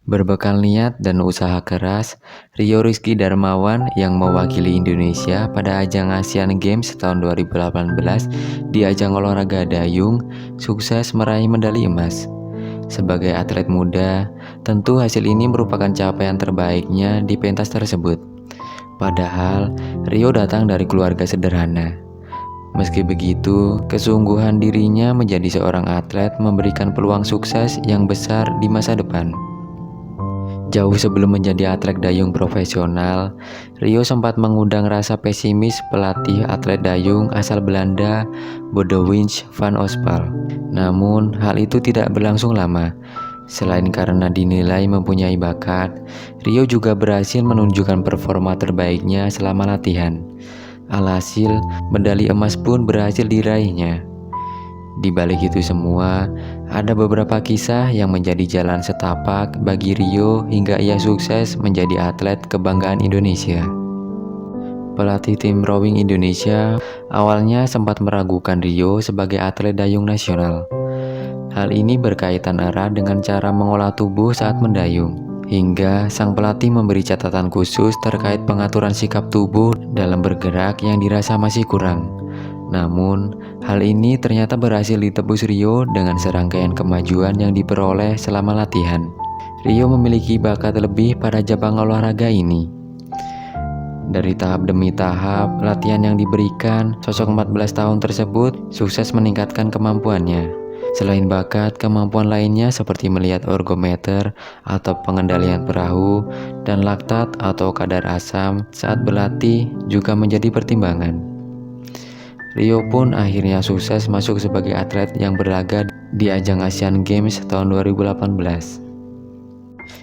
Berbekal niat dan usaha keras, Rio Rizky Darmawan yang mewakili Indonesia pada ajang Asian Games tahun 2018 di ajang olahraga dayung sukses meraih medali emas. Sebagai atlet muda, tentu hasil ini merupakan capaian terbaiknya di pentas tersebut. Padahal, Rio datang dari keluarga sederhana. Meski begitu, kesungguhan dirinya menjadi seorang atlet memberikan peluang sukses yang besar di masa depan. Jauh sebelum menjadi atlet dayung profesional, Rio sempat mengundang rasa pesimis pelatih atlet dayung asal Belanda, Boudewijn van Ospel. Namun, hal itu tidak berlangsung lama. Selain karena dinilai mempunyai bakat, Rio juga berhasil menunjukkan performa terbaiknya selama latihan. Alhasil, medali emas pun berhasil diraihnya. Di balik itu semua, ada beberapa kisah yang menjadi jalan setapak bagi Rio hingga ia sukses menjadi atlet kebanggaan Indonesia. Pelatih tim rowing Indonesia awalnya sempat meragukan Rio sebagai atlet dayung nasional. Hal ini berkaitan erat dengan cara mengolah tubuh saat mendayung, hingga sang pelatih memberi catatan khusus terkait pengaturan sikap tubuh dalam bergerak yang dirasa masih kurang. Namun, hal ini ternyata berhasil ditebus Rio dengan serangkaian kemajuan yang diperoleh selama latihan. Rio memiliki bakat lebih pada cabang olahraga ini. Dari tahap demi tahap, latihan yang diberikan, sosok 14 tahun tersebut sukses meningkatkan kemampuannya. Selain bakat, kemampuan lainnya seperti melihat ergometer atau pengendalian perahu dan laktat atau kadar asam saat berlatih juga menjadi pertimbangan. Rio pun akhirnya sukses masuk sebagai atlet yang berlaga di ajang Asian Games tahun 2018.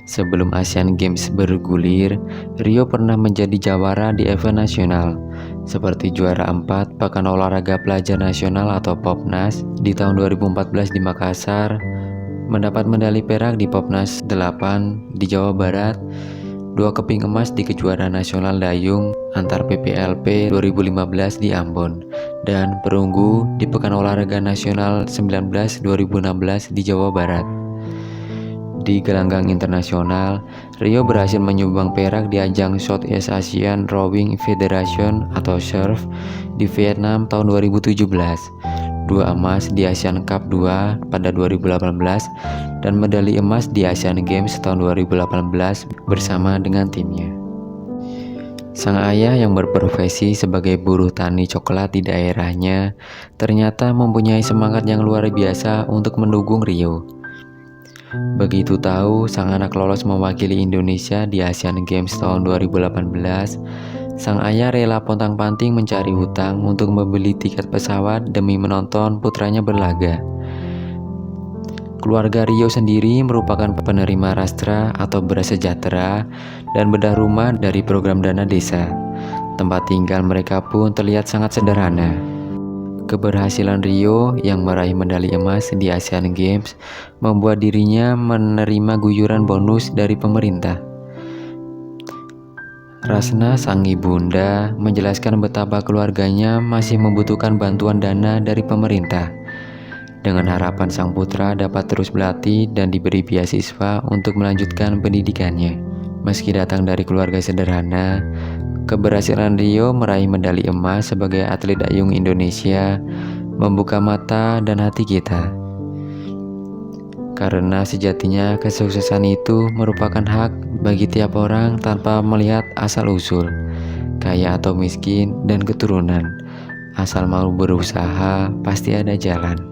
Sebelum Asian Games bergulir, Rio pernah menjadi jawara di event nasional, seperti juara 4 Pekan Olahraga Pelajar Nasional atau Popnas di tahun 2014 di Makassar, mendapat medali perak di Popnas 8 di Jawa Barat, 2 keping emas di kejuaraan nasional dayung antar PPLP 2015 di Ambon, dan perunggu di Pekan Olahraga Nasional 19 2016 di Jawa Barat. Di gelanggang internasional, Rio berhasil menyumbang perak di ajang Southeast Asian Rowing Federation atau SURF di Vietnam tahun 2017, 2 emas di Asian Cup 2 pada 2018, dan medali emas di Asian Games tahun 2018 bersama dengan timnya. Sang ayah yang berprofesi sebagai buruh tani coklat di daerahnya ternyata mempunyai semangat yang luar biasa untuk mendukung Rio. Begitu tahu sang anak lolos mewakili Indonesia di Asian Games tahun 2018, sang ayah rela pontang-panting mencari hutang untuk membeli tiket pesawat demi menonton putranya berlaga. Keluarga Rio sendiri merupakan penerima rastra atau beras sejahtera dan bedah rumah dari program dana desa. Tempat tinggal mereka pun terlihat sangat sederhana. Keberhasilan Rio yang meraih medali emas di Asian Games membuat dirinya menerima guyuran bonus dari pemerintah. Rasna, sang ibunda, menjelaskan betapa keluarganya masih membutuhkan bantuan dana dari pemerintah, dengan harapan sang putra dapat terus berlatih dan diberi beasiswa untuk melanjutkan pendidikannya. Meski datang dari keluarga sederhana, keberhasilan Rio meraih medali emas sebagai atlet dayung Indonesia membuka mata dan hati kita. Karena sejatinya kesuksesan itu merupakan hak bagi tiap orang tanpa melihat asal-usul, kaya atau miskin, dan keturunan. Asal mau berusaha, pasti ada jalan.